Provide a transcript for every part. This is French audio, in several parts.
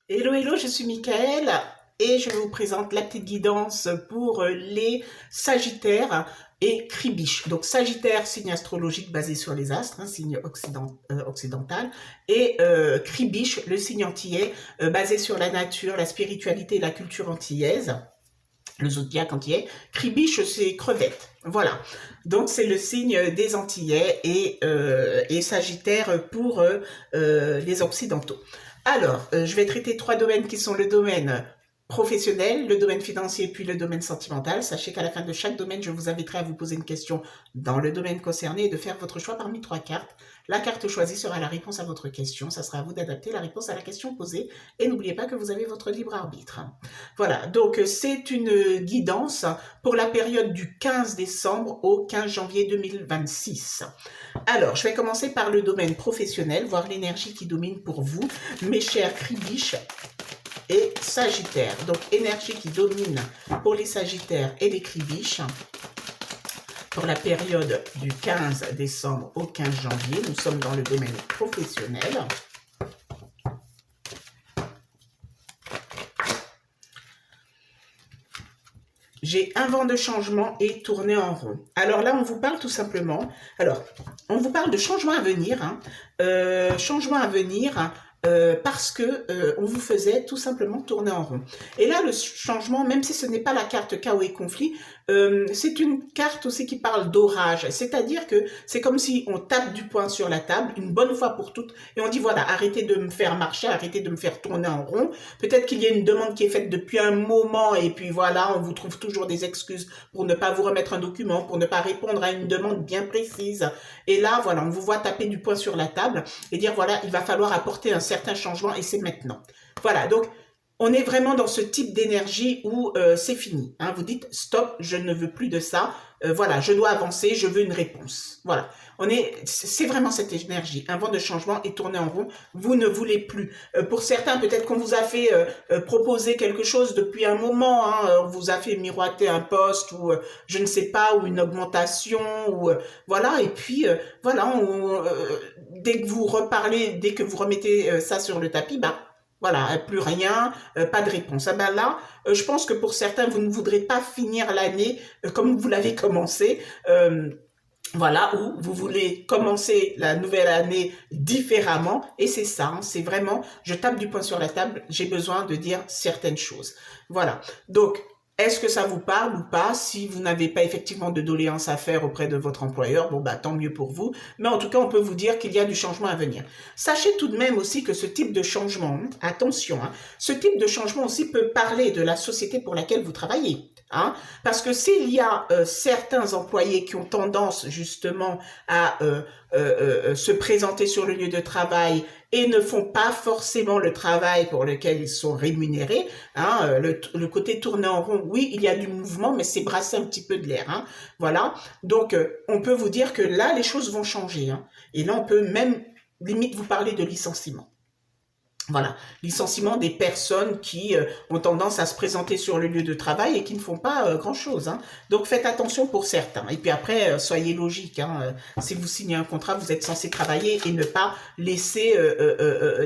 Hello, hello, je suis Michael et je vous présente la petite guidance pour les Sagittaires et Kribiche. Donc Sagittaire, signe astrologique basé sur les astres, signe occidental, et Kribiche, le signe antillais, basé sur la nature, la spiritualité et la culture antillaise. Le zodiaque antillais. Kribiche, c'est crevette. Voilà. Donc, c'est le signe des Antillais et Sagittaire pour les Occidentaux. Alors, je vais traiter trois domaines qui sont le domaine professionnel, le domaine financier, puis le domaine sentimental. Sachez qu'à la fin de chaque domaine, je vous inviterai à vous poser une question dans le domaine concerné et de faire votre choix parmi trois cartes. La carte choisie sera la réponse à votre question. Ça sera à vous d'adapter la réponse à la question posée. Et n'oubliez pas que vous avez votre libre arbitre. Voilà, donc c'est une guidance pour la période du 15 décembre au 15 janvier 2026. Alors, je vais commencer par le domaine professionnel, voir l'énergie qui domine pour vous, mes chers Kribiche et Sagittaires. Donc, énergie qui domine pour les Sagittaires et les Kribiches pour la période du 15 décembre au 15 janvier. Nous sommes dans le domaine professionnel. J'ai un vent de changement et tourner en rond. Alors là, on vous parle tout simplement. Alors, on vous parle de changement à venir. Changement à venir parce que on vous faisait tout simplement tourner en rond. Et là, le changement, même si ce n'est pas la carte chaos et conflit, c'est une carte aussi qui parle d'orage. C'est-à-dire que c'est comme si on tape du poing sur la table une bonne fois pour toutes et on dit voilà, arrêtez de me faire marcher, arrêtez de me faire tourner en rond. Peut-être qu'il y a une demande qui est faite depuis un moment et puis voilà, on vous trouve toujours des excuses pour ne pas vous remettre un document, pour ne pas répondre à une demande bien précise. Et là, voilà, on vous voit taper du poing sur la table et dire voilà, il va falloir apporter un certain changement et c'est maintenant. Voilà, donc on est vraiment dans ce type d'énergie où c'est fini. Vous dites stop, je ne veux plus de ça. Voilà, je dois avancer, je veux une réponse. Voilà, c'est vraiment cette énergie. Un vent de changement est tourné en rond. Vous ne voulez plus. Pour certains, peut-être qu'on vous a fait proposer quelque chose depuis un moment. On vous a fait miroiter un poste ou je ne sais pas, ou une augmentation ou voilà. Et puis voilà, dès que vous reparlez, dès que vous remettez ça sur le tapis, bah voilà, plus rien, pas de réponse. Ah ben là, je pense que pour certains, vous ne voudrez pas finir l'année comme vous l'avez commencé. Voilà, où vous voulez commencer la nouvelle année différemment. Et c'est ça, c'est vraiment, je tape du poing sur la table, j'ai besoin de dire certaines choses. Voilà, donc est-ce que ça vous parle ou pas? Si vous n'avez pas effectivement de doléances à faire auprès de votre employeur, bon bah tant mieux pour vous. Mais en tout cas, on peut vous dire qu'il y a du changement à venir. Sachez tout de même aussi que ce type de changement, attention, ce type de changement aussi peut parler de la société pour laquelle vous travaillez. Parce que s'il y a certains employés qui ont tendance justement à se présenter sur le lieu de travail et ne font pas forcément le travail pour lequel ils sont rémunérés, le côté tourné en rond, oui, il y a du mouvement, mais c'est brasser un petit peu de l'air. Voilà, donc on peut vous dire que là, les choses vont changer. Et là, on peut même limite vous parler de licenciement. Voilà, licenciement des personnes qui ont tendance à se présenter sur le lieu de travail et qui ne font pas grand-chose. Donc faites attention pour certains. Et puis après, soyez logique. Si vous signez un contrat, vous êtes censé travailler et ne pas laisser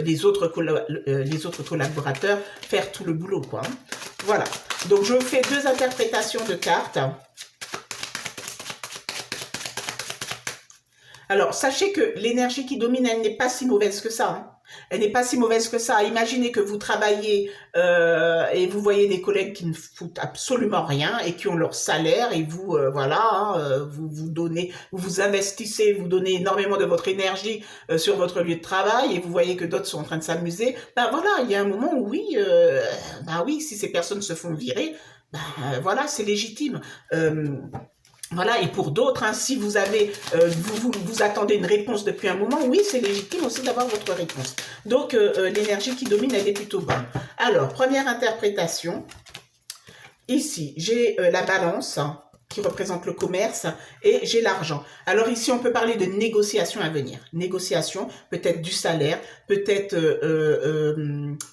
les autres collaborateurs faire tout le boulot, quoi. Voilà. Donc je fais deux interprétations de cartes. Alors, sachez que l'énergie qui domine, elle n'est pas si mauvaise que ça. Elle n'est pas si mauvaise que ça. Imaginez que vous travaillez et vous voyez des collègues qui ne foutent absolument rien et qui ont leur salaire et vous, vous donnez, vous investissez, vous donnez énormément de votre énergie sur votre lieu de travail et vous voyez que d'autres sont en train de s'amuser. Ben voilà, il y a un moment où oui, oui, si ces personnes se font virer, voilà, c'est légitime. Voilà, et pour d'autres, si vous avez, vous attendez une réponse depuis un moment, oui, c'est légitime aussi d'avoir votre réponse. Donc, l'énergie qui domine, elle est plutôt bonne. Alors, première interprétation. Ici, j'ai la balance. qui représente le commerce, et j'ai l'argent. Alors ici, on peut parler de négociation à venir. Négociation, peut-être du salaire, peut-être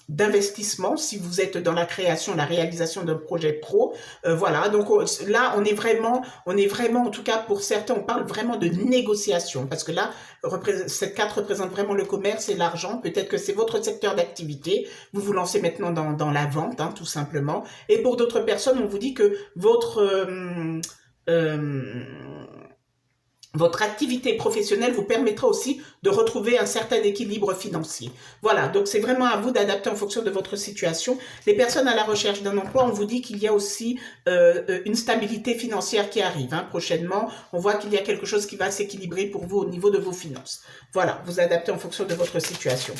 d'investissement, si vous êtes dans la création, la réalisation d'un projet pro. Voilà, donc là, on est vraiment, en tout cas pour certains, on parle vraiment de négociation, parce que là, cette carte représente vraiment le commerce et l'argent. Peut-être que c'est votre secteur d'activité. Vous vous lancez maintenant dans la vente, hein, tout simplement. Et pour d'autres personnes, on vous dit que votre activité professionnelle vous permettra aussi de retrouver un certain équilibre financier. Voilà, donc c'est vraiment à vous d'adapter en fonction de votre situation. Les personnes à la recherche d'un emploi, on vous dit qu'il y a aussi une stabilité financière qui arrive. Hein. Prochainement, on voit qu'il y a quelque chose qui va s'équilibrer pour vous au niveau de vos finances. Voilà, vous adaptez en fonction de votre situation.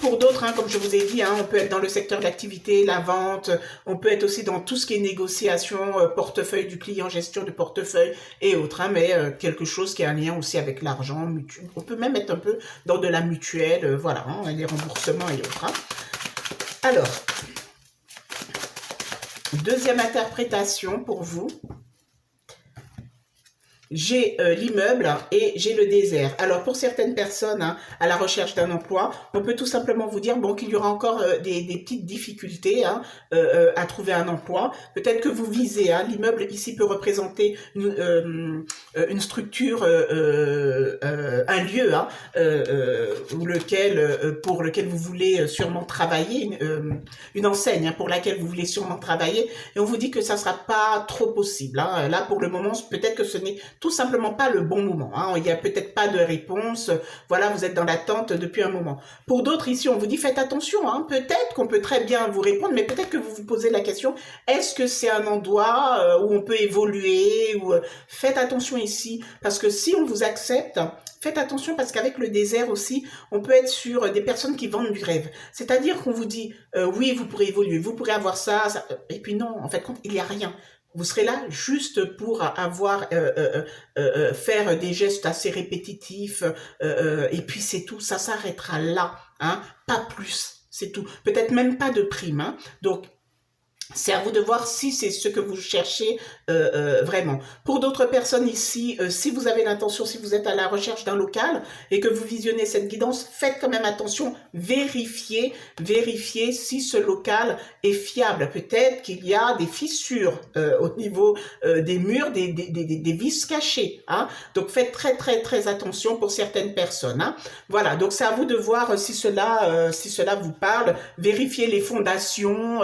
Pour d'autres, hein, comme je vous ai dit, hein, on peut être dans le secteur d'activité, la vente, on peut être aussi dans tout ce qui est négociation, portefeuille du client, gestion de portefeuille et autres, hein, mais quelque chose qui a un lien aussi avec l'argent, on peut même être un peu dans de la mutuelle, voilà, hein, les remboursements et autres. Hein. Alors, deuxième interprétation pour vous. J'ai l'immeuble et j'ai le désert. Alors, pour certaines personnes hein, à la recherche d'un emploi, on peut tout simplement vous dire bon, qu'il y aura encore des petites difficultés hein, à trouver un emploi. Peut-être que vous visez, hein, l'immeuble ici peut représenter une structure, un lieu hein, pour lequel vous voulez sûrement travailler, une enseigne hein, pour laquelle vous voulez sûrement travailler. Et on vous dit que ça ne sera pas trop possible. Hein. Là, pour le moment, peut-être que ce n'est tout simplement pas le bon moment. Hein. Il n'y a peut-être pas de réponse. Voilà, vous êtes dans l'attente depuis un moment. Pour d'autres, ici, on vous dit faites attention. Hein. Peut-être qu'on peut très bien vous répondre, mais peut-être que vous vous posez la question, est-ce que c'est un endroit où on peut évoluer ou, faites attention ici, parce que si on vous accepte, faites attention parce qu'avec le désert aussi, on peut être sur des personnes qui vendent du rêve. C'est-à-dire qu'on vous dit, oui, vous pourrez évoluer, vous pourrez avoir ça, et puis non, en fait, il n'y a rien. Vous serez là juste pour faire des gestes assez répétitifs et puis c'est tout, ça s'arrêtera là, hein, pas plus, c'est tout. Peut-être même pas de prime, hein. Donc c'est à vous de voir si c'est ce que vous cherchez vraiment. Pour d'autres personnes ici, si vous avez l'intention, si vous êtes à la recherche d'un local et que vous visionnez cette guidance, faites quand même attention, vérifiez si ce local est fiable. Peut-être qu'il y a des fissures au niveau des murs, des vis cachées. Hein. Donc faites très attention pour certaines personnes. Hein. Voilà, donc c'est à vous de voir si cela vous parle. Vérifiez les fondations,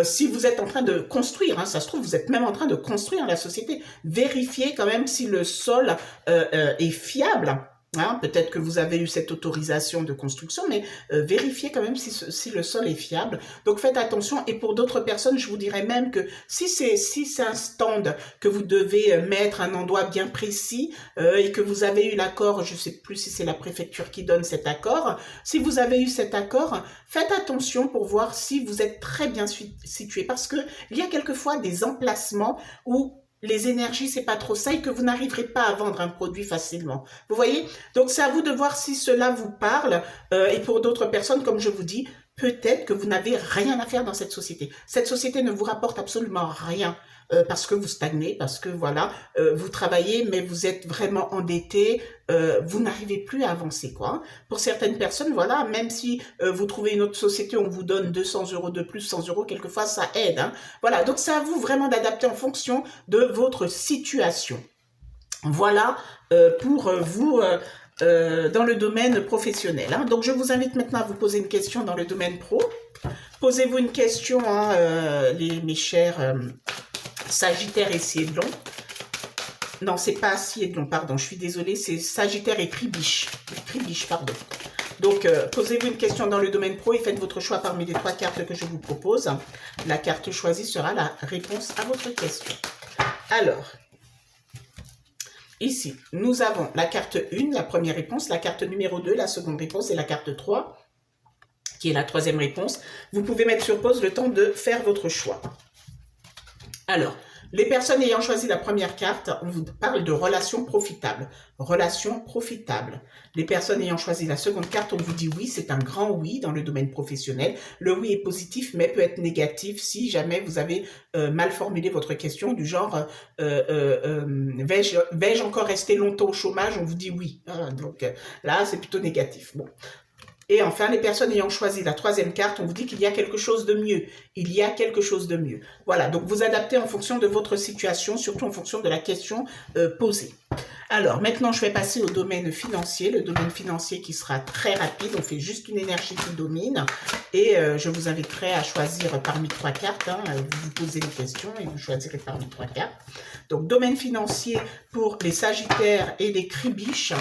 si vous êtes en train de construire, hein, ça se trouve, vous êtes même en train de construire la société, vérifiez quand même si le sol est fiable. Hein, peut-être que vous avez eu cette autorisation de construction, mais vérifiez quand même si le sol est fiable. Donc faites attention. Et pour d'autres personnes, je vous dirais même que si c'est un stand que vous devez mettre à un endroit bien précis et que vous avez eu l'accord, je ne sais plus si c'est la préfecture qui donne cet accord, si vous avez eu cet accord, faites attention pour voir si vous êtes très bien situé, parce que il y a quelquefois des emplacements où les énergies, c'est pas trop ça et que vous n'arriverez pas à vendre un produit facilement. Vous voyez? Donc, c'est à vous de voir si cela vous parle. Et pour d'autres personnes, comme je vous dis, peut-être que vous n'avez rien à faire dans cette société. Cette société ne vous rapporte absolument rien parce que vous stagnez, parce que voilà, vous travaillez, mais vous êtes vraiment endetté, vous n'arrivez plus à avancer, quoi. Pour certaines personnes, voilà, même si vous trouvez une autre société, on vous donne 200 € de plus, 100 €, quelquefois ça aide. Hein. Voilà, donc c'est à vous vraiment d'adapter en fonction de votre situation. Voilà pour vous dans le domaine professionnel. Hein. Donc je vous invite maintenant à vous poser une question dans le domaine pro. Posez-vous une question, hein, mes chers Sagittaire et Siedlon. Non, c'est pas Siedlon, pardon, je suis désolée, c'est Sagittaire et Tribiche. Tribiche, pardon. Donc, posez-vous une question dans le domaine pro et faites votre choix parmi les 3 cartes que je vous propose. La carte choisie sera la réponse à votre question. Alors, ici, nous avons la carte 1, la première réponse, la carte numéro 2, la seconde réponse et la carte 3, qui est la troisième réponse. Vous pouvez mettre sur pause le temps de faire votre choix. Alors, Les personnes ayant choisi la première carte, on vous parle de relations profitables. Relations profitables. Les personnes ayant choisi la seconde carte, on vous dit oui, c'est un grand oui dans le domaine professionnel. Le oui est positif, mais peut être négatif si jamais vous avez mal formulé votre question, du genre vais-je encore rester longtemps au chômage? On vous dit oui. Hein, donc là, c'est plutôt négatif. Bon. Et enfin, les personnes ayant choisi la troisième carte, on vous dit qu'il y a quelque chose de mieux. Il y a quelque chose de mieux. Voilà, donc vous adaptez en fonction de votre situation, surtout en fonction de la question posée. Alors, maintenant, je vais passer au domaine financier. Le domaine financier qui sera très rapide. On fait juste une énergie qui domine. Et je vous inviterai à choisir parmi trois cartes. Hein. Vous vous posez des questions et vous choisirez parmi trois cartes. Donc, domaine financier pour les Sagittaires et les Cribiches.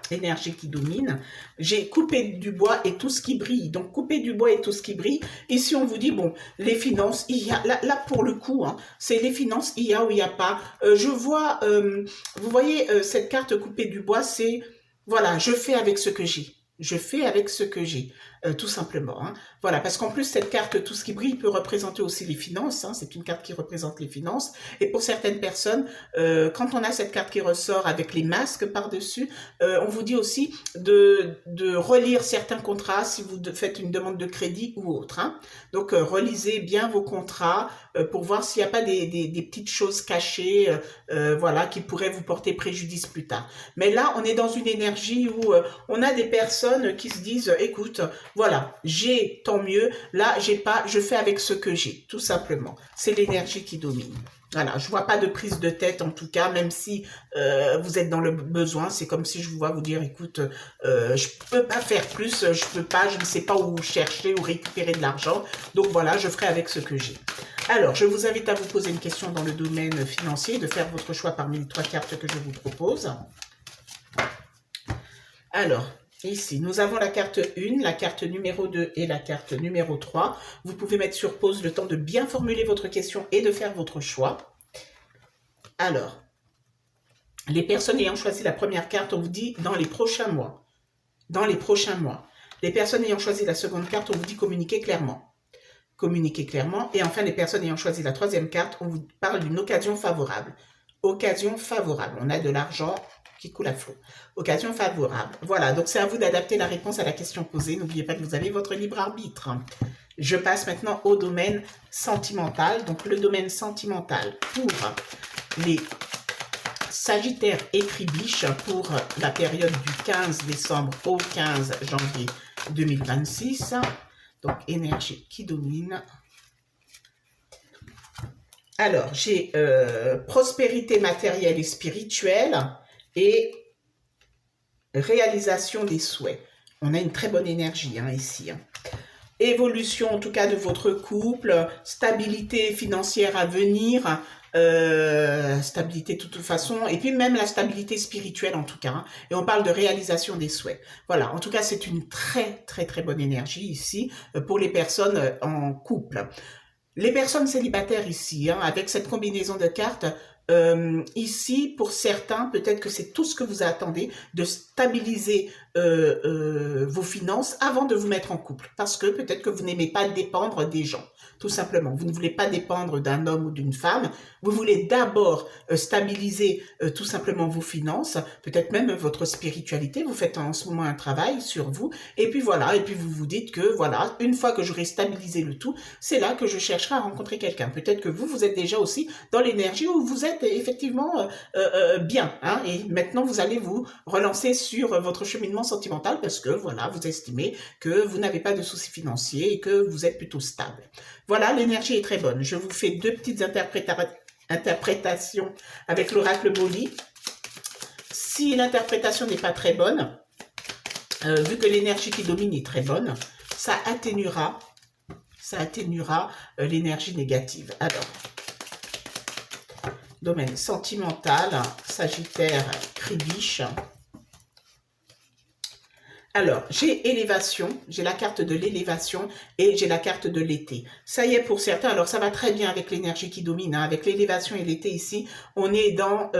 Énergie qui domine. J'ai coupé du bois et tout ce qui brille. Donc, couper du bois et tout ce qui brille. Ici, on vous dit, bon, les finances, il y a, là pour le coup, hein, c'est les finances, il y a ou il n'y a pas. Je vois, vous voyez, cette carte couper du bois, c'est, voilà, je fais avec ce que j'ai. Je fais avec ce que j'ai, tout simplement. Hein. Voilà, parce qu'en plus, cette carte, tout ce qui brille, peut représenter aussi les finances. Hein. C'est une carte qui représente les finances. Et pour certaines personnes, quand on a cette carte qui ressort avec les masques par-dessus, on vous dit aussi de relire certains contrats si vous faites une demande de crédit ou autre. Hein. Donc, relisez bien vos contrats pour voir s'il n'y a pas des petites choses cachées voilà, qui pourraient vous porter préjudice plus tard. Mais là, on est dans une énergie où on a des personnes qui se disent, écoute, voilà, j'ai, tant mieux, là, j'ai pas, je fais avec ce que j'ai, tout simplement. C'est l'énergie qui domine. Voilà, je vois pas de prise de tête en tout cas, même si vous êtes dans le besoin, c'est comme si je vous vois vous dire, écoute, je peux pas faire plus, je peux pas, je ne sais pas où chercher ou récupérer de l'argent, donc voilà, je ferai avec ce que j'ai. Alors, je vous invite à vous poser une question dans le domaine financier, de faire votre choix parmi les trois cartes que je vous propose. Alors, ici, nous avons la carte 1, la carte numéro 2 et la carte numéro 3. Vous pouvez mettre sur pause le temps de bien formuler votre question et de faire votre choix. Alors, les personnes ayant choisi la première carte, on vous dit dans les prochains mois. Dans les prochains mois. Les personnes ayant choisi la seconde carte, on vous dit communiquer clairement. Communiquer clairement. Et enfin, les personnes ayant choisi la troisième carte, on vous parle d'une occasion favorable. Occasion favorable. On a de l'argent qui coule à flot. Occasion favorable. Voilà, donc c'est à vous d'adapter la réponse à la question posée. N'oubliez pas que vous avez votre libre arbitre. Je passe maintenant au domaine sentimental. Donc le domaine sentimental pour les Sagittaires et Cribiches pour la période du 15 décembre au 15 janvier 2026. Donc énergie qui domine. Alors, j'ai prospérité matérielle et spirituelle et réalisation des souhaits. On a une très bonne énergie hein, ici. Hein. Évolution en tout cas de votre couple, stabilité financière à venir, stabilité de toute façon, et puis même la stabilité spirituelle en tout cas. Hein. Et on parle de réalisation des souhaits. Voilà, en tout cas c'est une très très très bonne énergie ici pour les personnes en couple. Les personnes célibataires ici, hein, avec cette combinaison de cartes, ici, pour certains, peut-être que c'est tout ce que vous attendez, de stabiliser vos finances avant de vous mettre en couple. Parce que peut-être que vous n'aimez pas dépendre des gens, tout simplement. Vous ne voulez pas dépendre d'un homme ou d'une femme. Vous voulez d'abord stabiliser tout simplement vos finances, peut-être même votre spiritualité. Vous faites en ce moment un travail sur vous. Et puis voilà, et puis vous vous dites que voilà, une fois que j'aurai stabilisé le tout, c'est là que je chercherai à rencontrer quelqu'un. Peut-être que vous êtes déjà aussi dans l'énergie où vous êtes effectivement bien. Hein, et maintenant, vous allez vous relancer sur votre cheminement sentimental parce que voilà, vous estimez que vous n'avez pas de soucis financiers et que vous êtes plutôt stable. Voilà, l'énergie est très bonne. Je vous fais deux petites interprétations avec l'oracle Boli. Si l'interprétation n'est pas très bonne, vu que l'énergie qui domine est très bonne, ça atténuera l'énergie négative. Alors, domaine sentimental, Sagittaire, Cribiche. Alors, j'ai élévation, j'ai la carte de l'élévation et j'ai la carte de l'été. Ça y est pour certains, alors ça va très bien avec l'énergie qui domine, hein. Avec l'élévation et l'été ici, on est dans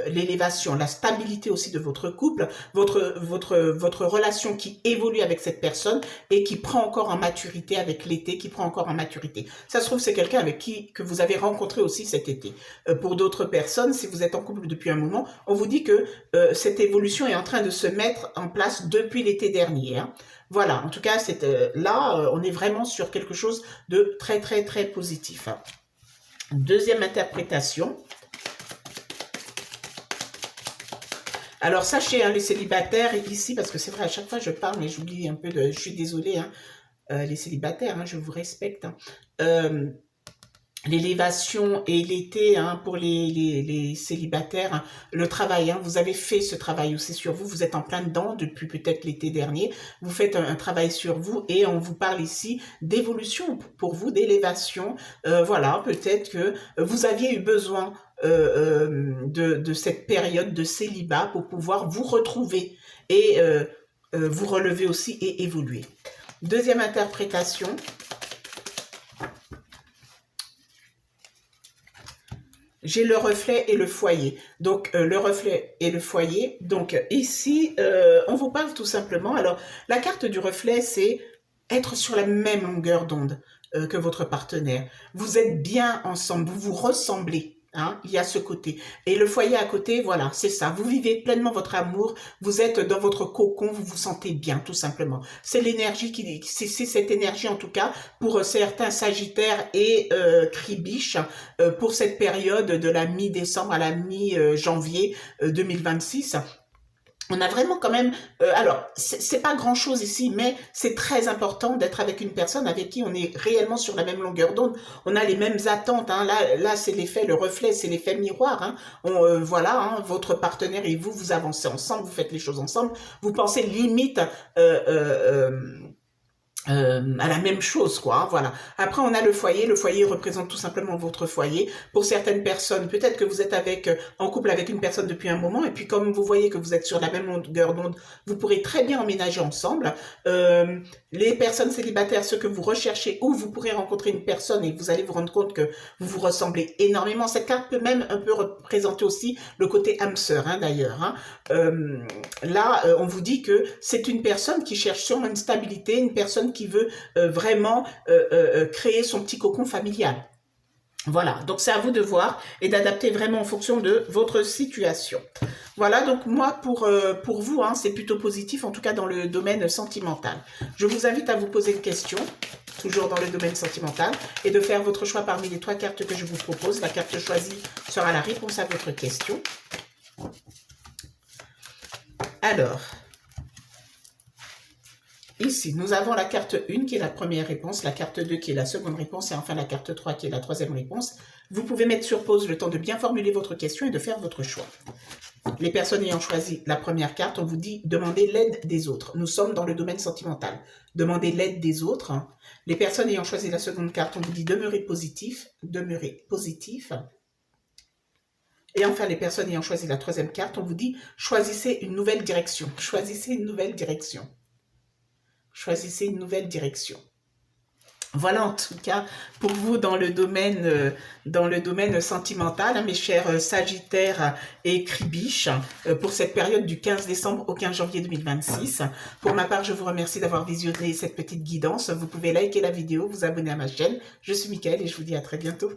l'élévation, la stabilité aussi de votre couple, votre relation qui évolue avec cette personne et qui prend encore en maturité avec l'été, qui prend encore en maturité. Ça se trouve, c'est quelqu'un avec qui que vous avez rencontré aussi cet été. Pour d'autres personnes, si vous êtes en couple depuis un moment, on vous dit que cette évolution est en train de se mettre en place depuis l'été dernier, hein. Voilà, en tout cas, là, on est vraiment sur quelque chose de très, très, très positif, hein. Deuxième interprétation. Alors, sachez, hein, les célibataires, ici, parce que c'est vrai, à chaque fois, je parle, mais j'oublie un peu de... Je suis désolée, hein, les célibataires, hein, je vous respecte, hein. L'élévation et l'été, hein, pour les célibataires, hein, le travail, hein, vous avez fait ce travail aussi sur vous, vous êtes en plein dedans depuis peut-être l'été dernier, vous faites un travail sur vous et on vous parle ici d'évolution pour d'élévation. Voilà, peut-être que vous aviez eu besoin de cette période de célibat pour pouvoir vous retrouver et vous relever aussi et évoluer. Deuxième interprétation. J'ai le reflet et le foyer. Donc, le reflet et le foyer. Donc, ici, on vous parle tout simplement. Alors, la carte du reflet, c'est être sur la même longueur d'onde que votre partenaire. Vous êtes bien ensemble, vous vous ressemblez. Hein, il y a ce côté. Et le foyer à côté, voilà, c'est ça. Vous vivez pleinement votre amour, vous êtes dans votre cocon, vous vous sentez bien, tout simplement. C'est l'énergie c'est cette énergie, en tout cas, pour certains Sagittaires et Cribiche, pour cette période de la mi-décembre à la mi-janvier 2026. On a vraiment quand même, alors c'est pas grand chose ici, mais c'est très important d'être avec une personne avec qui on est réellement sur la même longueur d'onde. On a les mêmes attentes, hein. Là c'est l'effet, le reflet, c'est l'effet miroir, hein. Voilà, hein, votre partenaire et vous, vous avancez ensemble, vous faites les choses ensemble, vous pensez limite à la même chose, quoi, hein, voilà. Après, on a le foyer. Le foyer représente tout simplement votre foyer. Pour certaines personnes, peut-être que vous êtes en couple avec une personne depuis un moment, et puis comme vous voyez que vous êtes sur la même longueur d'onde, vous pourrez très bien emménager ensemble. Les personnes célibataires, ce que vous recherchez, ou vous pourrez rencontrer une personne et vous allez vous rendre compte que vous vous ressemblez énormément. Cette carte peut même un peu représenter aussi le côté âme sœur, hein, d'ailleurs, hein. Là, on vous dit que c'est une personne qui cherche sûrement une stabilité, une personne qui veut vraiment créer son petit cocon familial. Voilà, donc c'est à vous de voir et d'adapter vraiment en fonction de votre situation. Voilà, donc moi, pour vous, hein, c'est plutôt positif, en tout cas dans le domaine sentimental. Je vous invite à vous poser une question, toujours dans le domaine sentimental, et de faire votre choix parmi les 3 cartes que je vous propose. La carte choisie sera la réponse à votre question. Alors, ici, nous avons la carte 1 qui est la première réponse, la carte 2 qui est la seconde réponse et enfin la carte 3 qui est la troisième réponse. Vous pouvez mettre sur pause le temps de bien formuler votre question et de faire votre choix. Les personnes ayant choisi la première carte, on vous dit demandez l'aide des autres. Nous sommes dans le domaine sentimental. Demandez l'aide des autres. Les personnes ayant choisi la seconde carte, on vous dit demeurez positif. Demeurez positif. Et enfin, les personnes ayant choisi la troisième carte, on vous dit choisissez une nouvelle direction. Choisissez une nouvelle direction. Choisissez une nouvelle direction. Voilà en tout cas pour vous dans le domaine sentimental, hein, mes chers Sagittaires et Cribiche, pour cette période du 15 décembre au 15 janvier 2026. Pour ma part, je vous remercie d'avoir visionné cette petite guidance. Vous pouvez liker la vidéo, vous abonner à ma chaîne. Je suis Mickaël et je vous dis à très bientôt.